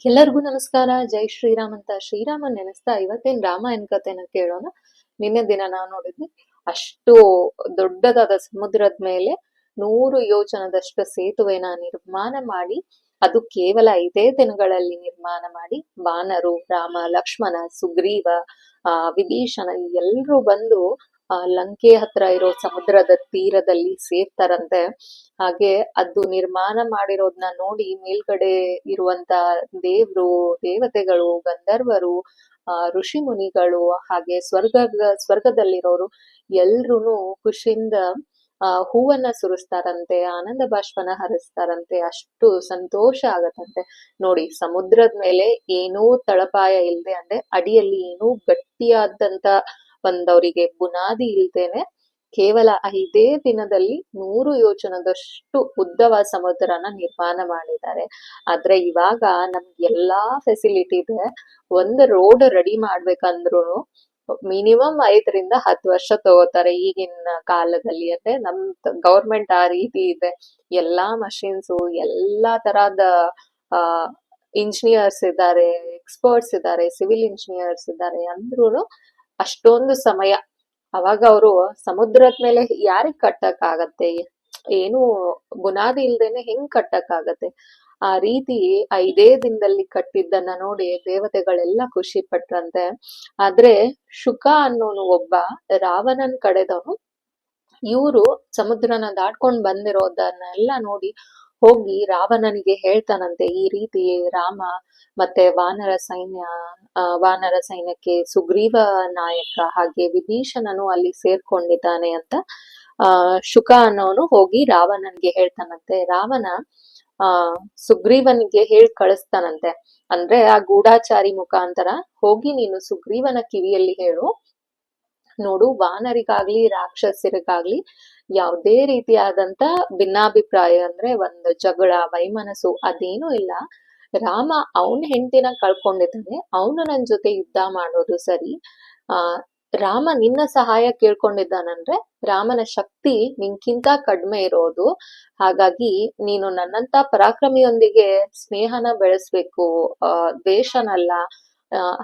ಎಲ್ಲರಿಗೂ ನಮಸ್ಕಾರ. ಜೈ ಶ್ರೀರಾಮ್ ಅಂತ ಶ್ರೀರಾಮನ್ ನೆನೆಸ್ತಾ ಇವತ್ತೇನ್ ರಾಮಾಯಣ ಕಥೆನ ಕೇಳೋಣ. ನಿನ್ನೆ ದಿನ ನಾವು ನೋಡಿದ್ವಿ, ಅಷ್ಟು ದೊಡ್ಡದಾದ ಸಮುದ್ರದ ಮೇಲೆ 100 ಯೋಜನದಷ್ಟು ಸೇತುವೆನ ನಿರ್ಮಾಣ ಮಾಡಿ, ಅದು ಕೇವಲ 5 ದಿನಗಳಲ್ಲಿ ನಿರ್ಮಾಣ ಮಾಡಿ, ವಾನರು, ರಾಮ, ಲಕ್ಷ್ಮಣ, ಸುಗ್ರೀವ, ವಿಭೀಷಣ ಎಲ್ರೂ ಬಂದು ಲಂಕೆ ಹತ್ರ ಇರೋ ಸಮುದ್ರದ ತೀರದಲ್ಲಿ ಸೇರ್ತಾರಂತೆ. ಹಾಗೆ ಅದು ನಿರ್ಮಾಣ ಮಾಡಿರೋದ್ನ ನೋಡಿ ಮೇಲ್ಗಡೆ ಇರುವಂತ ದೇವ್ರು, ದೇವತೆಗಳು, ಗಂಧರ್ವರು, ಋಷಿ ಮುನಿಗಳು, ಹಾಗೆ ಸ್ವರ್ಗದಲ್ಲಿರೋರು ಎಲ್ರೂನು ಖುಷಿಯಿಂದ ಹೂವನ್ನ ಸುರಿಸ್ತಾರಂತೆ, ಆನಂದ ಬಾಷ್ಪನ ಹರಿಸ್ತಾರಂತೆ. ಅಷ್ಟು ಸಂತೋಷ ಆಗತ್ತಂತೆ. ನೋಡಿ, ಸಮುದ್ರದ ಮೇಲೆ ಏನೂ ತಳಪಾಯ ಇಲ್ದೆ, ಅಂದ್ರೆ ಅಡಿಯಲ್ಲಿ ಏನೂ ಗಟ್ಟಿಯಾದಂತ ಒಂದವರಿಗೆ ಬುನಾದಿ ಇಲ್ದೇನೆ ಕೇವಲ 5 ದಿನದಲ್ಲಿ 100 ಯೋಜನದಷ್ಟು ಉದ್ದವ ಸಮುದ್ರನ ನಿರ್ಮಾಣ ಮಾಡಿದ್ದಾರೆ. ಆದ್ರೆ ಇವಾಗ ನಮ್ಗೆ ಎಲ್ಲಾ ಫೆಸಿಲಿಟಿ ಇದೆ. ಒಂದು ರೋಡ್ ರೆಡಿ ಮಾಡ್ಬೇಕಂದ್ರು ಮಿನಿಮಮ್ 5 ರಿಂದ 10 ವರ್ಷ ತಗೋತಾರೆ ಈಗಿನ ಕಾಲದಲ್ಲಿ. ಅಂದ್ರೆ ನಮ್ ಗೌರ್ಮೆಂಟ್ ಆ ರೀತಿ ಇದೆ. ಎಲ್ಲಾ ಮಷಿನ್ಸು, ಎಲ್ಲಾ ತರಹದ ಇಂಜಿನಿಯರ್ಸ್ ಇದ್ದಾರೆ, ಎಕ್ಸ್ಪರ್ಟ್ಸ್ ಇದ್ದಾರೆ, ಸಿವಿಲ್ ಇಂಜಿನಿಯರ್ಸ್ ಇದ್ದಾರೆ. ಅಂದ್ರೂನು ಅಷ್ಟೊಂದು ಸಮಯ. ಅವಾಗ ಅವರು ಸಮುದ್ರದ ಮೇಲೆ ಯಾರಿಗ್ ಕಟ್ಟಕ್ ಆಗತ್ತೆ? ಏನು ಬುನಾದಿ ಇಲ್ದೇನೆ ಹೆಂಗ್ ಕಟ್ಟಕ್ ಆಗತ್ತೆ? ಆ ರೀತಿ 5 ದಿನದಲ್ಲಿ ಕಟ್ಟಿದ್ದನ್ನ ನೋಡಿ ದೇವತೆಗಳೆಲ್ಲ ಖುಷಿ ಪಟ್ರಂತೆ. ಆದ್ರೆ ಶುಕ ಅನ್ನೋನು ಒಬ್ಬ ರಾವಣನ್ ಕಡೆದವನು. ಇವ್ರು ಸಮುದ್ರನ ದಾಟ್ಕೊಂಡ್ ಬಂದಿರೋದನ್ನೆಲ್ಲ ನೋಡಿ ಹೋಗಿ ರಾವಣನಿಗೆ ಹೇಳ್ತಾನಂತೆ, ಈ ರೀತಿ ರಾಮ ಮತ್ತೆ ವಾನರ ಸೈನ್ಯಕ್ಕೆ ಸುಗ್ರೀವ ನಾಯಕ, ಹಾಗೆ ವಿಭೀಷಣನು ಅಲ್ಲಿ ಸೇರ್ಕೊಂಡಿದ್ದಾನೆ ಅಂತ ಶುಕ ಅನ್ನೋನು ಹೋಗಿ ರಾವಣನ್ಗೆ ಹೇಳ್ತಾನಂತೆ. ರಾವಣ ಸುಗ್ರೀವನಿಗೆ ಹೇಳಿ ಕಳಿಸ್ತಾನಂತೆ. ಅಂದ್ರೆ ಆ ಗೂಢಾಚಾರಿ ಮುಖಾಂತರ ಹೋಗಿ ನೀನು ಸುಗ್ರೀವನ ಕಿವಿಯಲ್ಲಿ ಹೇಳು, ನೋಡು, ವಾನರಿಗಾಗ್ಲಿ ರಾಕ್ಷಸರಿಗಾಗ್ಲಿ ಯಾವುದೇ ರೀತಿಯಾದಂತ ಭಿನ್ನಾಭಿಪ್ರಾಯ, ಅಂದ್ರೆ ಒಂದು ಜಗಳ, ವೈಮನಸ್ಸು ಅದೇನೂ ಇಲ್ಲ. ರಾಮ ಅವನ ಹೆಂಡತಿನ ಕಳ್ಕೊಂಡಿದ್ದಾನೆ, ಅವನು ನನ್ ಜೊತೆ ಯುದ್ಧ ಮಾಡೋದು ಸರಿ. ರಾಮ ನಿನ್ನ ಸಹಾಯ ಕೇಳ್ಕೊಂಡಿದ್ದಾನಂದ್ರೆ ರಾಮನ ಶಕ್ತಿ ನಿನ್ಕಿಂತ ಕಡಿಮೆ ಇರೋದು. ಹಾಗಾಗಿ ನೀನು ನನ್ನಂತ ಪರಾಕ್ರಮಿಯೊಂದಿಗೆ ಸ್ನೇಹನ ಬೆಳೆಸ್ಬೇಕು, ದ್ವೇಷನಲ್ಲ.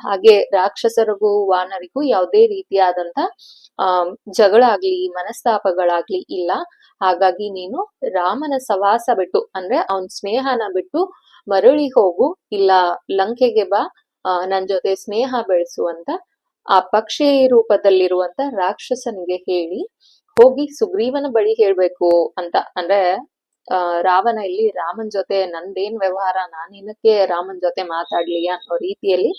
ಹಾಗೆ ರಾಕ್ಷಸರಿಗೂ ವಾನರಿಗೂ ಯಾವುದೇ ರೀತಿಯಾದಂತ ಜಗಳ ಆಗ್ಲಿ, ಮನಸ್ತಾಪಗಳಾಗ್ಲಿ ಇಲ್ಲ. ಹಾಗಾಗಿ ನೀನು ರಾಮನ ಸವಾಸ ಬಿಟ್ಟು, ಅಂದ್ರೆ ಅವನ್ ಸ್ನೇಹನ ಬಿಟ್ಟು ಮರಳಿ ಹೋಗು, ಇಲ್ಲ ಲಂಕೆಗೆ ಬಾ, ನನ್ ಜೊತೆ ಸ್ನೇಹ ಬೆಳೆಸು ಅಂತ ಆ ಪಕ್ಷಿ ರೂಪದಲ್ಲಿರುವಂತ ರಾಕ್ಷಸನಿಗೆ ಹೇಳಿ ಹೋಗಿ ಸುಗ್ರೀವನ ಬಳಿ ಹೇಳ್ಬೇಕು ಅಂತ. ಅಂದ್ರೆ ರಾವಣ ಇಲ್ಲಿ ರಾಮನ್ ಜೊತೆ ನಂದೇನ್ ವ್ಯವಹಾರ, ನಾನ್ ಏನಕ್ಕೆ ರಾಮನ್ ಜೊತೆ ಮಾತಾಡ್ಲಿ ಅನ್ನೋ ರೀತಿಯಲ್ಲಿ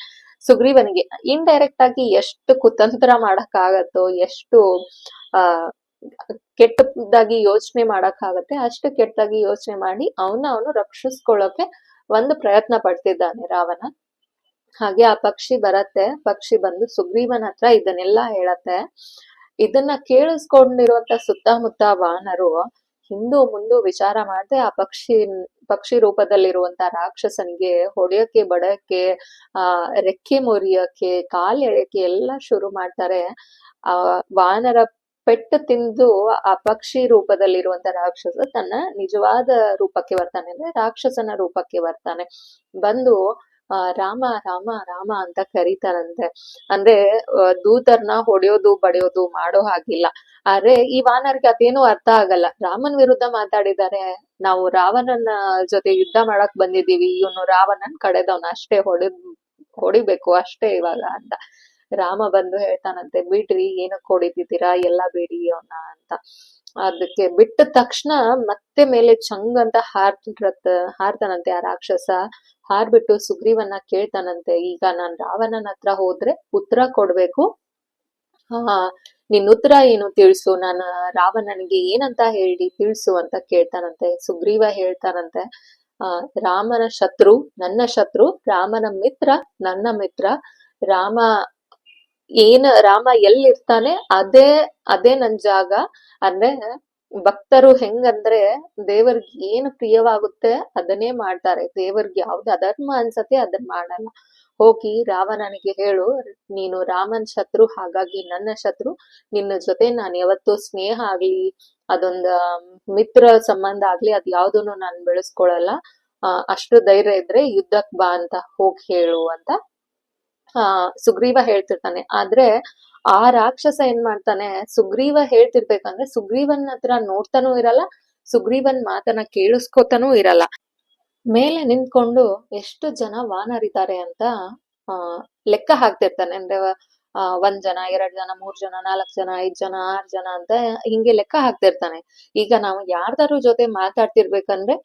ಸುಗ್ರೀವನಿಗೆ ಇಂಡೈರೆಕ್ಟ್ ಆಗಿ ಎಷ್ಟು ಕುತಂತ್ರ ಮಾಡಕ್ ಆಗತ್ತೋ, ಎಷ್ಟು ಕೆಟ್ಟದಾಗಿ ಯೋಚನೆ ಮಾಡಕ್ ಆಗತ್ತೆ ಅಷ್ಟು ಕೆಟ್ಟದಾಗಿ ಯೋಚನೆ ಮಾಡಿ ಅವನು ರಕ್ಷಿಸ್ಕೊಳ್ಳೋಕೆ ಒಂದು ಪ್ರಯತ್ನ ಪಡ್ತಿದ್ದಾನೆ ರಾವಣ. ಹಾಗೆ ಆ ಪಕ್ಷಿ ಬರತ್ತೆ. ಪಕ್ಷಿ ಬಂದು ಸುಗ್ರೀವನ ಹತ್ರ ಇದನ್ನೆಲ್ಲಾ ಹೇಳತ್ತೆ. ಇದನ್ನ ಕೇಳಿಸ್ಕೊಂಡಿರುವಂತ ಸುತ್ತಮುತ್ತ ವಾನರು ಹಿಂದೂ ಮುಂದು ವಿಚಾರ ಮಾಡದೆ ಆ ಪಕ್ಷಿ ರೂಪದಲ್ಲಿರುವಂತ ರಾಕ್ಷಸನಿಗೆ ಹೊಡೆಯಕ್ಕೆ, ಬಡಯಕ್ಕೆ, ರೆಕ್ಕೆ ಮುರಿಯಕ್ಕೆ, ಕಾಲ್ ಎಳೆಯಕ್ಕೆ ಎಲ್ಲ ಶುರು ಮಾಡ್ತಾರೆ. ವಾನರ ಪೆಟ್ಟು ತಿಂದು ಆ ಪಕ್ಷಿ ರೂಪದಲ್ಲಿರುವಂತ ರಾಕ್ಷಸ ತನ್ನ ನಿಜವಾದ ರೂಪಕ್ಕೆ ಬರ್ತಾನೆ, ಅಂದ್ರೆ ರಾಕ್ಷಸನ ರೂಪಕ್ಕೆ ಬರ್ತಾನೆ. ಬಂದು ರಾಮ ರಾಮ ರಾಮ ಅಂತ ಕರೀತಾರಂತೆ. ಅಂದ್ರೆ ದೂತರ್ನ ಹೊಡೆಯೋದು ಬಡಿಯೋದು ಮಾಡೋ ಹಾಗಿಲ್ಲ. ಆದ್ರೆ ಈ ವಾನರ್ಗೆ ಅದೇನು ಅರ್ಥ ಆಗಲ್ಲ. ರಾಮನ್ ವಿರುದ್ಧ ಮಾತಾಡಿದ್ದಾರೆ, ನಾವು ರಾವಣನ ಜೊತೆ ಯುದ್ಧ ಮಾಡಕ್ ಬಂದಿದೀವಿ, ಇವನು ರಾವಣನ್ ಕಡೆದವನ, ಅಷ್ಟೇ ಹೊಡಿಬೇಕು ಅಷ್ಟೇ ಇವಾಗ ಅಂತ. ರಾಮ ಬಂದು ಹೇಳ್ತಾನಂತೆ, ಬಿಡ್ರಿ, ಏನಕ್ ಹೊಡಿತಿದ್ದೀರಾ, ಎಲ್ಲ ಬಿಡಿ ಅವನ ಅಂತ. ಅದಕ್ಕೆ ಬಿಟ್ಟ ತಕ್ಷಣ ಮತ್ತೆ ಮೇಲೆ ಚಂಗ್ ಅಂತ ಹಾರ್ತಾನಂತೆ ಆ ರಾಕ್ಷಸ. ಹಾರ್ಬಿಟ್ಟು ಸುಗ್ರೀವನ್ನ ಕೇಳ್ತಾನಂತೆ, ಈಗ ನಾನ್ ರಾವಣನ ಹತ್ರ ಹೋದ್ರೆ ಉತ್ತರ ಕೊಡ್ಬೇಕು, ನಿನ್ ಉತ್ತರ ಏನು ತಿಳಿಸು, ನಾನು ರಾವಣನಿಗೆ ಏನಂತ ಹೇಳಿ ತಿಳಿಸು ಅಂತ ಕೇಳ್ತಾನಂತೆ. ಸುಗ್ರೀವ ಹೇಳ್ತಾನಂತೆ, ರಾಮನ ಶತ್ರು ನನ್ನ ಶತ್ರು, ರಾಮನ ಮಿತ್ರ ನನ್ನ ಮಿತ್ರ. ರಾಮ ಎಲ್ಲಿರ್ತಾನೆ ಅದೇ ನನ್ ಜಾಗ. ಅಂದ್ರೆ ಭಕ್ತರು ಹೆಂಗಂದ್ರೆ ದೇವರ್ಗೆ ಏನು ಪ್ರಿಯವಾಗುತ್ತೆ ಅದನ್ನೇ ಮಾಡ್ತಾರೆ. ದೇವರ್ಗೆ ಯಾವ್ದು ಅಧರ್ಮ ಅನ್ಸತ್ತೆ ಅದನ್ನ ಮಾಡಲ್ಲ. ಹೋಗಿ ರಾವಣನಿಗೆ ಹೇಳು, ನೀನು ರಾಮನ್ ಶತ್ರು, ಹಾಗಾಗಿ ನನ್ನ ಶತ್ರು. ನಿನ್ನ ಜೊತೆ ನಾನು ಯಾವತ್ತೂ ಸ್ನೇಹ ಆಗ್ಲಿ, ಅದೊಂದ ಮಿತ್ರ ಸಂಬಂಧ ಆಗ್ಲಿ, ಅದ್ ಯಾವ್ದೂನು ನಾನ್ ಬೆಳೆಸ್ಕೊಳಲ್ಲ. ಅಷ್ಟು ಧೈರ್ಯ ಇದ್ರೆ ಯುದ್ಧಕ್ ಬಾ ಅಂತ ಹೋಗಿ ಹೇಳು ಅಂತ ಸುಗ್ರೀವ ಹೇಳ್ತಿರ್ತಾನೆ. ಆದ್ರೆ ಆ ರಾಕ್ಷಸ ಏನ್ ಮಾಡ್ತಾನೆ, ಸುಗ್ರೀವ ಹೇಳ್ತಿರ್ಬೇಕಂದ್ರೆ ಸುಗ್ರೀವನ್ ಹತ್ರ ನೋಡ್ತಾನೂ ಇರಲ್ಲ, ಸುಗ್ರೀವನ್ ಮಾತನ್ನ ಕೇಳಿಸ್ಕೊತಾನೂ ಇರಲ್ಲ. ಮೇಲೆ ನಿಂತ್ಕೊಂಡು ಎಷ್ಟು ಜನ ವಾನರಿದ್ದಾರೆ ಅಂತ ಲೆಕ್ಕ ಹಾಕ್ತಿರ್ತಾನೆ. ಅಂದ್ರೆ 1 ಜನ, 2 ಜನ, 3 ಜನ, 4 ಜನ, 5 ಜನ, 6 ಜನ ಅಂತ ಹಿಂಗೆ ಲೆಕ್ಕ ಹಾಕ್ತಿರ್ತಾನೆ. ಈಗ ನಾವು ಯಾರ್ದಾರು ಜೊತೆ ಮಾತಾಡ್ತಿರ್ಬೇಕಂದ್ರೆ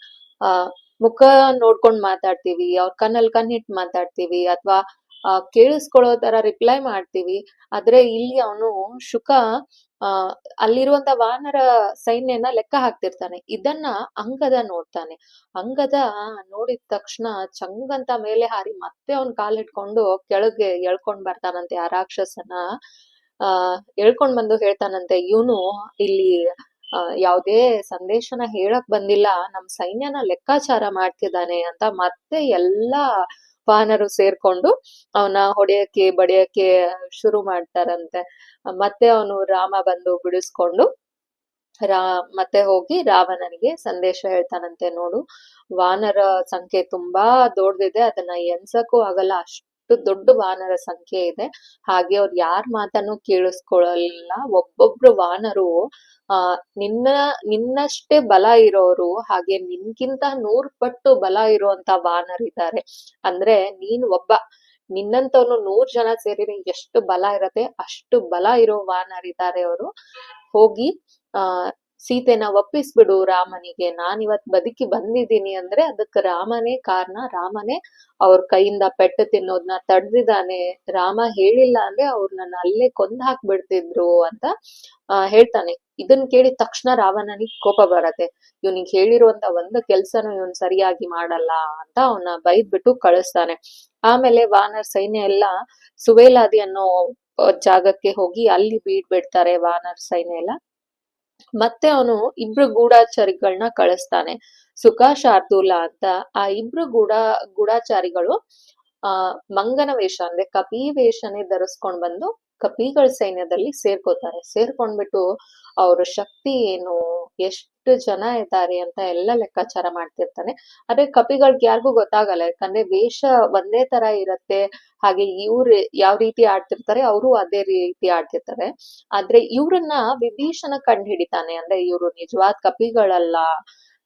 ಮುಖ ನೋಡ್ಕೊಂಡ್ ಮಾತಾಡ್ತೀವಿ, ಅವ್ರ ಕಣ್ಣಲ್ಲಿ ಕಣ್ಣಿಟ್ ಮಾತಾಡ್ತೀವಿ, ಅಥವಾ ಕೇಳಿಸ್ಕೊಳ್ಳೋ ತರ ರಿಪ್ಲೈ ಮಾಡ್ತೀವಿ. ಆದ್ರೆ ಇಲ್ಲಿ ಅವನು ಶುಕ ಅಲ್ಲಿರುವಂತ ವಾನರ ಸೈನ್ಯನ ಲೆಕ್ಕ ಹಾಕ್ತಿರ್ತಾನೆ. ಇದನ್ನ ಅಂಗದ ನೋಡ್ತಾನೆ. ಅಂಗದ ನೋಡಿದ ತಕ್ಷಣ ಚಂಗಂತ ಮೇಲೆ ಹಾರಿ ಮತ್ತೆ ಅವ್ನ್ ಕಾಲಿಟ್ಕೊಂಡು ಕೆಳಗೆ ಎಳ್ಕೊಂಡ್ ಬರ್ತಾನಂತೆ ಆ ರಾಕ್ಷಸನ. ಎಳ್ಕೊಂಡ್ ಬಂದು ಹೇಳ್ತಾನಂತೆ, ಇವನು ಇಲ್ಲಿ ಯಾವ್ದೇ ಸಂದೇಶನ ಹೇಳಕ್ ಬಂದಿಲ್ಲ, ನಮ್ ಸೈನ್ಯನ ಲೆಕ್ಕಾಚಾರ ಮಾಡ್ತಿದ್ದಾನೆ ಅಂತ ಮತ್ತೆ ಎಲ್ಲಾ ವಾನರು ಸೇರ್ಕೊಂಡು ಅವನ ಹೊಡೆಯಕ್ಕೆ ಬಡಿಯಕ್ಕೆ ಶುರು ಮಾಡ್ತಾರಂತೆ. ಮತ್ತೆ ಅವನು ರಾಮ ಬಂದು ಬಿಡಿಸ್ಕೊಂಡು ಮತ್ತೆ ಹೋಗಿ ರಾವಣನಿಗೆ ಸಂದೇಶ ಹೇಳ್ತಾನಂತೆ. ನೋಡು, ವಾನರ ಸಂಖ್ಯೆ ತುಂಬಾ ದೊಡ್ಡದಿದೆ, ಅದನ್ನ ಎನ್ಸಕ್ಕೂ ಆಗಲ್ಲ, ಅಷ್ಟು ದೊಡ್ಡ ವಾನರ ಸಂಖ್ಯೆ ಇದೆ. ಹಾಗೆ ಅವ್ರು ಯಾರ್ ಮಾತನ್ನು ಕೇಳಿಸ್ಕೊಳ್ಳಲ್ಲ. ಒಬ್ಬೊಬ್ರು ವಾನರು ನಿನ್ನಷ್ಟೇ ಬಲ ಇರೋರು, ಹಾಗೆ ನಿನ್ಗಿಂತ 100 ಪಟ್ಟು ಬಲ ಇರುವಂತ ವಾನರಿದ್ದಾರೆ. ಅಂದ್ರೆ ನೀನ್ ಒಬ್ಬ, ನಿನ್ನಂತವ್ನು 100 ಜನ ಸೇರಿದ್ರೆ ಎಷ್ಟು ಬಲ ಇರತ್ತೆ, ಅಷ್ಟು ಬಲ ಇರೋ ವಾನರಿದ್ದಾರೆ ಅವರು. ಹೋಗಿ ಸೀತೆನ ಒಪ್ಪಿಸ್ಬಿಡು ರಾಮನಿಗೆ. ನಾನಿವತ್ ಬದುಕಿ ಬಂದಿದ್ದೀನಿ ಅಂದ್ರೆ ಅದಕ್ಕೆ ರಾಮನೇ ಕಾರಣ, ರಾಮನೇ ಅವ್ರ ಕೈಯಿಂದ ಪೆಟ್ಟು ತಿನ್ನೋದನ್ನ ತಡೆದಿದ್ದಾನೆ. ರಾಮ ಹೇಳಿಲ್ಲ ಅಂದ್ರೆ ಅವ್ರು ನನ್ನ ಅಲ್ಲೇ ಕೊಂದ್ ಹಾಕ್ಬಿಡ್ತಿದ್ರು ಅಂತ ಹೇಳ್ತಾನೆ. ಇದನ್ ಕೇಳಿದ ತಕ್ಷಣ ರಾವಣನಿಗೆ ಕೋಪ ಬರತ್ತೆ. ಇವನಿಗೆ ಹೇಳಿರುವಂತ ಒಂದು ಕೆಲ್ಸನೂ ಇವನ್ ಸರಿಯಾಗಿ ಮಾಡಲ್ಲ ಅಂತ ಅವನ ಬೈದ್ಬಿಟ್ಟು ಕಳಿಸ್ತಾನೆ. ಆಮೇಲೆ ವಾನರ್ ಸೈನ್ಯ ಎಲ್ಲ ಸುವೇಲಾದಿ ಅನ್ನೋ ಜಾಗಕ್ಕೆ ಹೋಗಿ ಅಲ್ಲಿ ಬಿಡ್ತಾರೆ ವಾನರ್ ಸೈನ್ಯ ಎಲ್ಲ. ಮತ್ತೆ ಅವನು 2 ಗೂಢಾಚಾರಿಗಳನ್ನ ಕಳಿಸ್ತಾನೆ, ಸುಖ ಶಾರ್ದೂಲ ಅಂತ. ಆ 2 ಗೂಢಾಚಾರಿಗಳು ಮಂಗನ ವೇಷ ಅಂದ್ರೆ ಕಪಿ ವೇಷನೇ ಧರಿಸ್ಕೊಂಡ್ ಬಂದು ಕಪಿಗಳ ಸೈನ್ಯದಲ್ಲಿ ಸೇರ್ಕೋತಾರೆ. ಸೇರ್ಕೊಂಡ್ಬಿಟ್ಟು ಅವ್ರ ಶಕ್ತಿ ಏನು, ಎಷ್ಟು ಜನ ಇದ್ದಾರೆ ಅಂತ ಎಲ್ಲ ಲೆಕ್ಕಾಚಾರ ಮಾಡ್ತಿರ್ತಾನೆ. ಆದ್ರೆ ಕಪಿಗಳ್ಗೆ ಯಾರಿಗೂ ಗೊತ್ತಾಗಲ್ಲ, ಯಾಕಂದ್ರೆ ವೇಷ ಒಂದೇ ತರ ಇರತ್ತೆ. ಹಾಗೆ ಇವ್ರು ಯಾವ ರೀತಿ ಆಡ್ತಿರ್ತಾರೆ ಅವರು ಅದೇ ರೀತಿ ಆಡ್ತಿರ್ತಾರೆ. ಆದ್ರೆ ಇವ್ರನ್ನ ವಿಭೀಷಣ ಕಂಡು ಹಿಡಿತಾನೆ. ಅಂದ್ರೆ ಇವ್ರು ನಿಜವಾದ ಕಪಿಗಳಲ್ಲ,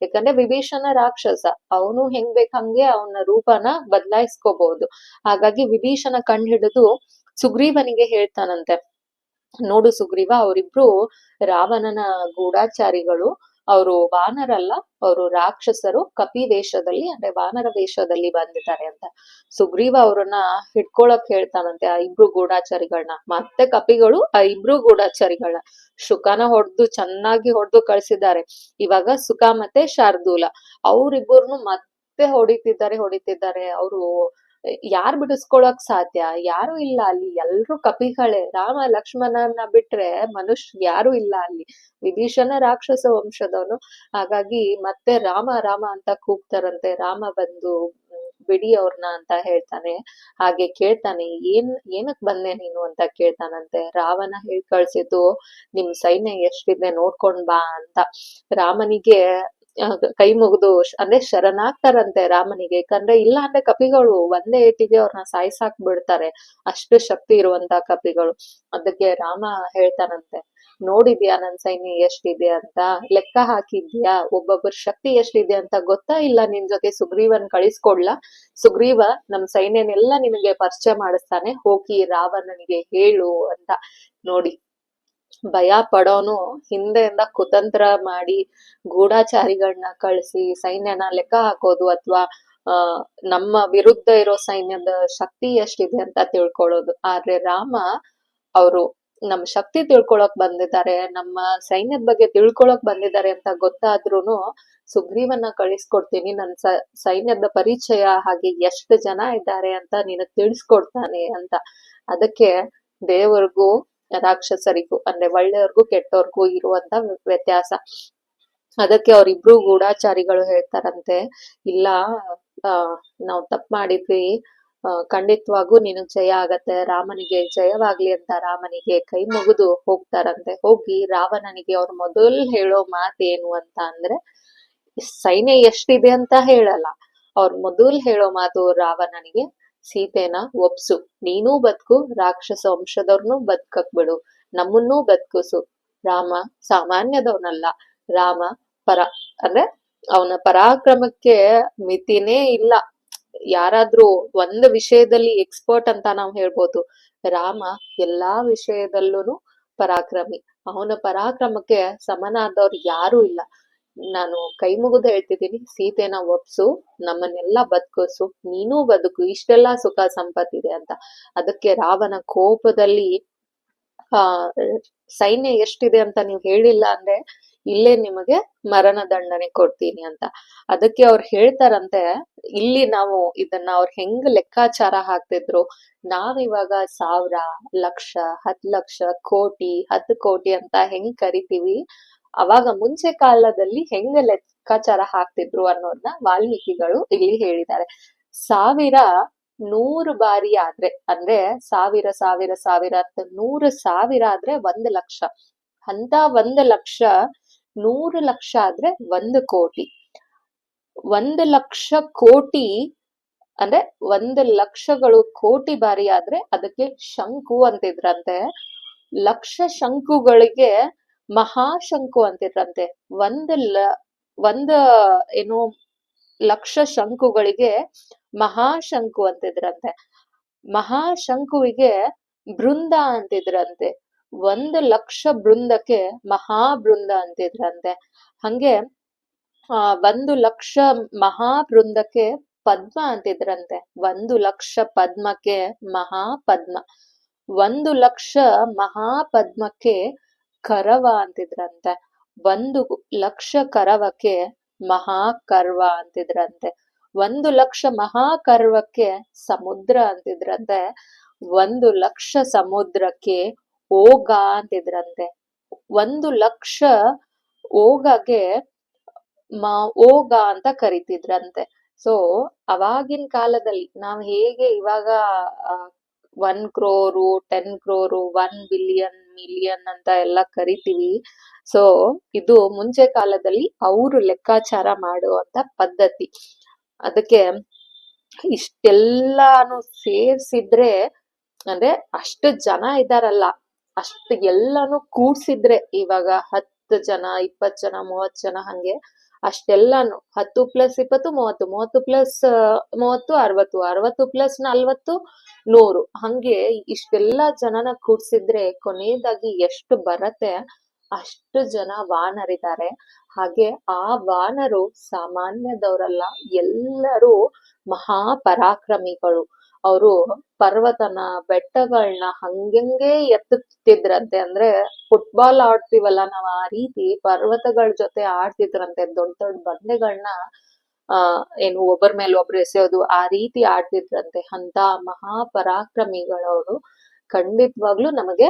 ಯಾಕಂದ್ರೆ ವಿಭೀಷಣ ರಾಕ್ಷಸ, ಅವನು ಹೆಂಗ್ ಬೇಕಂಗೆ ಅವನ ರೂಪನ ಬದಲಾಯಿಸ್ಕೋಬಹುದು. ಹಾಗಾಗಿ ವಿಭೀಷಣ ಕಂಡು ಹಿಡಿದು ಸುಗ್ರೀವನಿಗೆ ಹೇಳ್ತಾನಂತೆ, ನೋಡು ಸುಗ್ರೀವ, ಅವರಿಬ್ರು ರಾವಣನ ಗೂಢಾಚಾರಿಗಳು, ಅವರು ವಾನರಲ್ಲ, ಅವರು ರಾಕ್ಷಸರು, ಕಪಿ ವೇಷದಲ್ಲಿ ಅಂದ್ರೆ ವಾನರ ವೇಷದಲ್ಲಿ ಬಂದಿದ್ದಾರೆ ಅಂತ. ಸುಗ್ರೀವ ಅವ್ರನ್ನ ಹಿಡ್ಕೊಳಕ್ ಹೇಳ್ತಾನಂತೆ ಆ 2 ಗೂಢಾಚಾರಿಗಳನ್ನ. ಮತ್ತೆ ಕಪಿಗಳು ಆ 2 ಗೂಢಾಚಾರಿಗಳನ್ನ ಶುಕನ ಚೆನ್ನಾಗಿ ಹೊಡೆದು ಕಳ್ಸಿದ್ದಾರೆ. ಇವಾಗ ಸುಖ ಮತ್ತೆ ಶಾರ್ದೂಲ ಅವ್ರಿಬ್ಬರನ್ನು ಮತ್ತೆ ಹೊಡಿತಿದ್ದಾರೆ. ಅವರು ಯಾರ್ ಬಿಡಿಸ್ಕೊಳಕ್ ಸಾಧ್ಯ? ಯಾರು ಇಲ್ಲ ಅಲ್ಲಿ, ಎಲ್ರು ಕಪಿಗಳೇ. ರಾಮ ಲಕ್ಷ್ಮಣನ ಬಿಟ್ರೆ ಮನುಷ್ಯ ಯಾರು ಇಲ್ಲ ಅಲ್ಲಿ. ವಿಭೀಷಣ ರಾಕ್ಷಸ ವಂಶದವನು. ಹಾಗಾಗಿ ಮತ್ತೆ ರಾಮ ರಾಮ ಅಂತ ಕೂಗ್ತಾರಂತೆ. ರಾಮ ಬಂದು ಬಿಡಿ ಅವ್ರನ್ನ ಅಂತ ಹೇಳ್ತಾನೆ. ಹಾಗೆ ಕೇಳ್ತಾನೆ, ಏನಕ್ ಬಂದೆ ನೀನು ಅಂತ ಕೇಳ್ತಾನಂತೆ. ರಾವಣ ಹೇಳ್ ಕಳ್ಸಿದ್ದು ನಿಮ್ ಸೈನ್ಯ ಎಷ್ಟಿದೆ ನೋಡ್ಕೊಂಡ್ ಬಾ ಅಂತ. ರಾಮನಿಗೆ ಕೈ ಮುಗಿದು ಅಂದ್ರೆ ಶರಣಾಗ್ತಾರಂತೆ ರಾಮನಿಗೆ. ಯಾಕಂದ್ರೆ ಇಲ್ಲ ಅಂದ್ರೆ ಕಪಿಗಳು ಒಂದೇ ಏಟಿಗೆ ಅವ್ರನ್ನ ಸಾಯ್ಸಾಕ್ ಬಿಡ್ತಾರೆ, ಅಷ್ಟು ಶಕ್ತಿ ಇರುವಂತ ಕಪಿಗಳು. ಅದಕ್ಕೆ ರಾಮ ಹೇಳ್ತಾನಂತೆ, ನೋಡಿದ್ಯಾ ನನ್ ಸೈನ್ಯ ಎಷ್ಟಿದೆ ಅಂತ, ಲೆಕ್ಕ ಹಾಕಿದ್ಯಾ, ಒಬ್ಬೊಬ್ಬರ ಶಕ್ತಿ ಎಷ್ಟಿದೆ ಅಂತ ಗೊತ್ತಾ? ಇಲ್ಲ ನಿನ್ ಜೊತೆ ಸುಗ್ರೀವನ್ ಕಳಿಸ್ಕೊಡ್ಲಾ? ಸುಗ್ರೀವ ನಮ್ ಸೈನ್ಯನೆಲ್ಲ ನಿನಗೆ ಪರಿಚಯ ಮಾಡಿಸ್ತಾನೆ, ಹೋಗಿ ರಾವಣನಿಗೆ ಹೇಳು ಅಂತ. ನೋಡಿ, ಭಯ ಪಡೋನು ಹಿಂದೆಯಿಂದ ಕುತಂತ್ರ ಮಾಡಿ ಗೂಢಾಚಾರಿಗಳನ್ನ ಕಳಿಸಿ ಸೈನ್ಯನ ಲೆಕ್ಕ ಹಾಕೋದು, ಅಥವಾ ನಮ್ಮ ವಿರುದ್ಧ ಇರೋ ಸೈನ್ಯದ ಶಕ್ತಿ ಎಷ್ಟಿದೆ ಅಂತ ತಿಳ್ಕೊಳ್ಳೋದು. ಆದ್ರೆ ರಾಮ ಅವರು ನಮ್ ಶಕ್ತಿ ತಿಳ್ಕೊಳಕ್ ಬಂದಿದ್ದಾರೆ, ನಮ್ಮ ಸೈನ್ಯದ ಬಗ್ಗೆ ತಿಳ್ಕೊಳಕ್ ಬಂದಿದ್ದಾರೆ ಅಂತ ಗೊತ್ತಾದ್ರೂನು ಸುಗ್ರೀವನ್ನ ಕಳಿಸ್ಕೊಡ್ತೀನಿ, ನನ್ ಸೈನ್ಯದ ಪರಿಚಯ ಹಾಗೆ ಎಷ್ಟು ಜನ ಇದ್ದಾರೆ ಅಂತ ನಿನಗ್ ತಿಳಿಸ್ಕೊಡ್ತಾನೆ ಅಂತ. ಅದಕ್ಕೆ ದೇವರಿಗೂ ರಾಕ್ಷಸರಿಗೂ ಅಂದ್ರೆ ಒಳ್ಳೆಯವ್ರಿಗೂ ಕೆಟ್ಟವ್ರಿಗೂ ಇರುವಂತ ವ್ಯತ್ಯಾಸ. ಅದಕ್ಕೆ ಅವ್ರಿಬ್ರು ಗೂಢಾಚಾರಿಗಳು ಹೇಳ್ತಾರಂತೆ, ಇಲ್ಲ ನಾವ್ ತಪ್ಪು ಮಾಡಿದ್ವಿ, ಖಂಡಿತವಾಗೂ ನಿನಗ್ ಜಯ ಆಗತ್ತೆ, ರಾಮನಿಗೆ ಜಯವಾಗ್ಲಿ ಅಂತ ರಾಮನಿಗೆ ಕೈ ಮುಗಿದು ಹೋಗ್ತಾರಂತೆ. ಹೋಗಿ ರಾವಣನಿಗೆ ಅವ್ರು ಮೊದಲು ಹೇಳೋ ಮಾತೇನು ಅಂತ ಅಂದ್ರೆ, ಸೈನ್ಯ ಎಷ್ಟಿದೆ ಅಂತ ಹೇಳಲ್ಲ, ಅವ್ರ ಮೊದಲು ಹೇಳೋ ಮಾತು ರಾವಣನಿಗೆ, ಸೀತೆನ ಒಪ್ಸು, ನೀನೂ ಬದುಕು, ರಾಕ್ಷಸ ವಂಶದವ್ರನ್ನೂ ಬದುಕಕ್ ಬಿಡು, ನಮ್ಮನ್ನೂ ಬದುಕಿಸು. ರಾಮ ಸಾಮಾನ್ಯದವನಲ್ಲ, ರಾಮ ಪರ ಅಂದ್ರೆ ಅವನ ಪರಾಕ್ರಮಕ್ಕೆ ಮಿತಿನೇ ಇಲ್ಲ. ಯಾರಾದ್ರೂ ಒಂದು ವಿಷಯದಲ್ಲಿ ಎಕ್ಸ್ಪರ್ಟ್ ಅಂತ ನಾವು ಹೇಳ್ಬೋದು, ರಾಮ ಎಲ್ಲಾ ವಿಷಯದಲ್ಲೂ ಪರಾಕ್ರಮಿ. ಅವನ ಪರಾಕ್ರಮಕ್ಕೆ ಸಮನಾದವ್ರು ಯಾರೂ ಇಲ್ಲ. ನಾನು ಕೈ ಮುಗಿದು ಹೇಳ್ತಿದ್ದೀನಿ, ಸೀತೆನ ಒಪ್ಸು, ನಮ್ಮನ್ನೆಲ್ಲಾ ಬದುಕಿಸು, ನೀನೂ ಬದುಕು, ಇಷ್ಟೆಲ್ಲಾ ಸುಖ ಸಂಪತ್ತಿದೆ ಅಂತ. ಅದಕ್ಕೆ ರಾವಣ ಕೋಪದಲ್ಲಿ ಆ ಸೈನ್ಯ ಎಷ್ಟಿದೆ ಅಂತ ನೀವ್ ಹೇಳಿಲ್ಲ ಅಂದ್ರೆ ಇಲ್ಲೇ ನಿಮಗೆ ಮರಣ ದಂಡನೆ ಕೊಡ್ತೀನಿ ಅಂತ. ಅದಕ್ಕೆ ಅವ್ರು ಹೇಳ್ತಾರಂತೆ, ಇಲ್ಲಿ ನಾವು ಇದನ್ನ ಅವ್ರು ಹೆಂಗ್ ಲೆಕ್ಕಾಚಾರ ಹಾಕ್ತಿದ್ರು, ನಾವಿವಾಗ 1000, ಲಕ್ಷ, 10 ಲಕ್ಷ, ಕೋಟಿ, 10 ಕೋಟಿ ಅಂತ ಹೆಂಗ್ ಕರಿತೀವಿ, ಅವಾಗ ಮುಂಚೆ ಕಾಲದಲ್ಲಿ ಹೆಂಗ್ ಲೆಕ್ಕಾಚಾರ ಹಾಕ್ತಿದ್ರು ಅನ್ನೋದನ್ನ ವಾಲ್ಮೀಕಿಗಳು ಇಲ್ಲಿ ಹೇಳಿದ್ದಾರೆ. 1000 100 ಬಾರಿ ಆದ್ರೆ, ಅಂದ್ರೆ 1000 1000 1000 ಅಂತ 100,000 ಆದ್ರೆ 1 ಲಕ್ಷ. ಅಂತ 1 ಲಕ್ಷ 100 ಲಕ್ಷ ಆದ್ರೆ 1 ಕೋಟಿ. 1 ಲಕ್ಷ ಕೋಟಿ ಅಂದ್ರೆ 1 ಲಕ್ಷಗಳು ಕೋಟಿ ಬಾರಿ ಆದ್ರೆ ಅದಕ್ಕೆ ಶಂಕು ಅಂತಿದ್ರಂತೆ. ಲಕ್ಷ ಶಂಕುಗಳಿಗೆ ಮಹಾಶಂಕು ಅಂತಿದ್ರಂತೆ. ಒಂದ್ ಏನು ಲಕ್ಷ ಶಂಕುಗಳಿಗೆ ಮಹಾಶಂಕು ಅಂತಿದ್ರಂತೆ. ಮಹಾಶಂಕುವಿಗೆ ಬೃಂದ ಅಂತಿದ್ರಂತೆ. 1 ಲಕ್ಷ ಬೃಂದಕ್ಕೆ ಮಹಾಬೃಂದ ಅಂತಿದ್ರಂತೆ. ಹಂಗೆ 1 ಲಕ್ಷ ಮಹಾಬೃಂದಕ್ಕೆ ಪದ್ಮ ಅಂತಿದ್ರಂತೆ. 1 ಲಕ್ಷ ಪದ್ಮಕ್ಕೆ ಮಹಾಪದ್ಮ. 1 ಲಕ್ಷ ಮಹಾಪದ್ಮಕ್ಕೆ ಕರವ ಅಂತಿದ್ರಂತೆ. 1 ಲಕ್ಷ ಕರವಕ್ಕೆ ಮಹಾಕರ್ವ ಅಂತಿದ್ರಂತೆ. 1 ಲಕ್ಷ ಮಹಾಕರ್ವಕ್ಕೆ ಸಮುದ್ರ ಅಂತಿದ್ರಂತೆ. 1 ಲಕ್ಷ ಸಮುದ್ರಕ್ಕೆ ಓಗ ಅಂತಿದ್ರಂತೆ. 1 ಲಕ್ಷ ಓಗಗೆ ಓಗ ಅಂತ ಕರಿತಿದ್ರಂತೆ. ಸೊ ಅವಾಗಿನ ಕಾಲದಲ್ಲಿ ನಾವ್ ಹೇಗೆ ಇವಾಗ 1 crore 10 crore 1 ಬಿಲಿಯನ್ ಮಿಲಿಯನ್ ಅಂತ ಎಲ್ಲ ಕರಿತೀವಿ, ಸೊ ಇದು ಮುಂಚೆ ಕಾಲದಲ್ಲಿ ಅವರು ಲೆಕ್ಕಾಚಾರ ಮಾಡುವಂತ ಪದ್ಧತಿ. ಅದಕ್ಕೆ ಇಷ್ಟೆಲ್ಲಾನು ಸೇರ್ಸಿದ್ರೆ, ಅಂದ್ರೆ ಅಷ್ಟು ಜನ ಇದಾರಲ್ಲ, ಅಷ್ಟು ಎಲ್ಲಾನು ಕೂಡ್ಸಿದ್ರೆ ಇವಾಗ 10 ಜನ 20 ಜನ 30 ಜನ ಹಂಗೆ ಅಷ್ಟೆಲ್ಲಾನು 10 + 20 30 30 + 30 60 60 + 40 100 ಹಂಗೆ ಇಷ್ಟೆಲ್ಲಾ ಜನನ ಕೂಡ್ಸಿದ್ರೆ ಕೊನೆಯದಾಗಿ ಎಷ್ಟು ಬರತ್ತೆ ಅಷ್ಟು ಜನ ವಾನರಿದ್ದಾರೆ. ಹಾಗೆ ಆ ವಾನರು ಸಾಮಾನ್ಯದವರಲ್ಲ, ಎಲ್ಲರೂ ಮಹಾಪರಾಕ್ರಮಿಗಳು. ಅವರು ಪರ್ವತನ ಬೆಟ್ಟಗಳನ್ನ ಹಂಗಂಗೆ ಎತ್ತುತ್ತಿದ್ರಂತೆ. ಅಂದ್ರೆ ಫುಟ್ಬಾಲ್ ಆಡ್ತೀವಲ್ಲ ನಾವ್, ಆ ರೀತಿ ಪರ್ವತಗಳ ಜೊತೆ ಆಡ್ತಿದ್ರಂತೆ. ದೊಡ್ಡ ದೊಡ್ಡ ಬಂಡೆಗಳನ್ನ ಏನು ಒಬ್ಬರ ಮೇಲೆ ಒಬ್ರು ಎಸೆಯೋದು, ಆ ರೀತಿ ಆಡ್ತಿದ್ರಂತೆ. ಅಂತ ಮಹಾಪರಾಕ್ರಮಿಗಳವರು. ಖಂಡಿತವಾಗ್ಲೂ ನಮಗೆ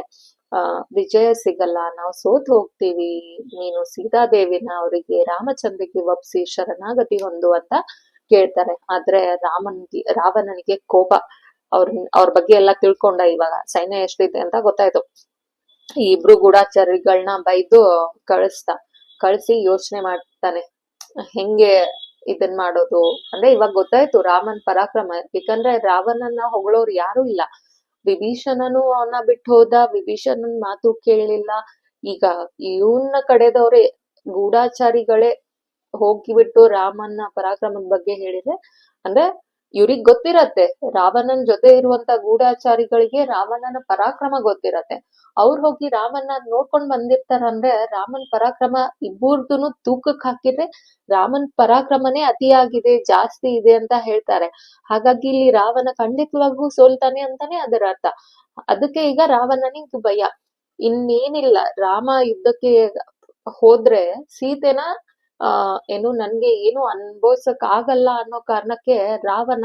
ವಿಜಯ ಸಿಗಲ್ಲ, ನಾವು ಸೋತ್ ಹೋಗ್ತೀವಿ, ನೀನು ಸೀತಾದೇವಿನ ಅವರಿಗೆ ರಾಮಚಂದ್ರಕ್ಕೆ ಒಪ್ಸಿ ಶರಣಾಗತಿ ಹೊಂದು ಅಂತ ಕೇಳ್ತಾರೆ. ಆದ್ರೆ ರಾವಣನಿಗೆ ಕೋಪ. ಅವ್ರ ಬಗ್ಗೆ ಎಲ್ಲ ತಿಳ್ಕೊಂಡ, ಇವಾಗ ಸೈನ್ಯ ಎಷ್ಟಿದೆ ಅಂತ ಗೊತ್ತಾಯ್ತು. ಈ ಇಬ್ರು ಗೂಢಾಚಾರಿಗಳನ್ನ ಬೈದು ಕಳಿಸಿ ಯೋಚನೆ ಮಾಡ್ತಾನೆ ಹೆಂಗೆ ಇದನ್ ಮಾಡೋದು ಅಂದ್ರೆ. ಇವಾಗ ಗೊತ್ತಾಯ್ತು ರಾಮನ್ ಪರಾಕ್ರಮ, ಯಾಕಂದ್ರೆ ರಾವಣನ ಹೊಗಳೋರು ಯಾರು ಇಲ್ಲ. ವಿಭೀಷಣನು ಅವನ ಬಿಟ್ಟು ಹೋದ, ವಿಭೀಷಣನ್ ಮಾತು ಕೇಳಲಿಲ್ಲ. ಈಗ ಇವನ್ನ ಕಡೆದವ್ರೆ ಗೂಢಾಚಾರಿಗಳೇ ಹೋಗಿಬಿಟ್ಟು ರಾಮನ ಪರಾಕ್ರಮದ ಬಗ್ಗೆ ಹೇಳಿದ್ರೆ, ಅಂದ್ರೆ ಇವ್ರಿಗ್ ಗೊತ್ತಿರತ್ತೆ ರಾವಣನ್ ಜೊತೆ ಇರುವಂತ ಗೂಢಾಚಾರಿಗಳಿಗೆ ರಾವಣನ ಪರಾಕ್ರಮ ಗೊತ್ತಿರತ್ತೆ. ಅವ್ರು ಹೋಗಿ ರಾಮನ್ನ ನೋಡ್ಕೊಂಡ್ ಬಂದಿರ್ತಾರಂದ್ರೆ ರಾಮನ್ ಪರಾಕ್ರಮ ಇಬ್ಬರದೂನು ತೂಕಕ್ ಹಾಕಿದ್ರೆ ರಾಮನ್ ಪರಾಕ್ರಮನೇ ಅತಿಯಾಗಿದೆ, ಜಾಸ್ತಿ ಇದೆ ಅಂತ ಹೇಳ್ತಾರೆ. ಹಾಗಾಗಿ ಇಲ್ಲಿ ರಾವಣ ಖಂಡಿತವಾಗೂ ಸೋಲ್ತಾನೆ ಅಂತಾನೆ ಅದರ ಅರ್ಥ. ಅದಕ್ಕೆ ಈಗ ರಾವಣನಿಗೆ ಭಯ. ಇನ್ನೇನಿಲ್ಲ, ರಾಮ ಯುದ್ಧಕ್ಕೆ ಹೋದ್ರೆ ಸೀತೆನ ಏನು ನನ್ಗೆ ಏನು ಅನ್ಭವಿಸಕ್ ಆಗಲ್ಲ ಅನ್ನೋ ಕಾರಣಕ್ಕೆ ರಾವಣ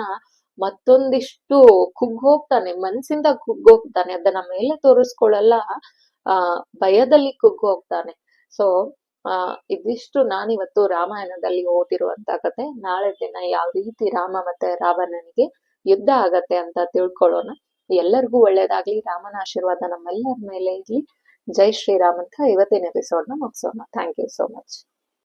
ಮತ್ತೊಂದಿಷ್ಟು ಕುಗ್ಗೋಗ್ತಾನೆ, ಮನ್ಸಿಂದ ಕುಗ್ಗೋಗ್ತಾನೆ. ಅದನ್ನ ಮೇಲೆ ತೋರಿಸ್ಕೊಳ್ಳಲ್ಲ, ಭಯದಲ್ಲಿ ಕುಗ್ಗೋಗ್ತಾನೆ. ಸೊ ಇದಿಷ್ಟು ನಾನಿವತ್ತು ರಾಮಾಯಣದಲ್ಲಿ ಓದಿರುವಂತ ಕತೆ. ನಾಳೆ ದಿನ ಯಾವ ರೀತಿ ರಾಮ ಮತ್ತೆ ರಾವಣನಿಗೆ ಯುದ್ಧ ಆಗತ್ತೆ ಅಂತ ತಿಳ್ಕೊಳ್ಳೋಣ. ಎಲ್ಲರಿಗೂ ಒಳ್ಳೇದಾಗ್ಲಿ, ರಾಮನ ಆಶೀರ್ವಾದ ನಮ್ಮೆಲ್ಲರ ಮೇಲೆ ಇರ್ಲಿ. ಜೈ ಶ್ರೀರಾಮ್ ಅಂತ ಇವತ್ತಿನ ಎಪಿಸೋಡ್ ನ ಮುಗಿಸೋಣ. Thank you so much.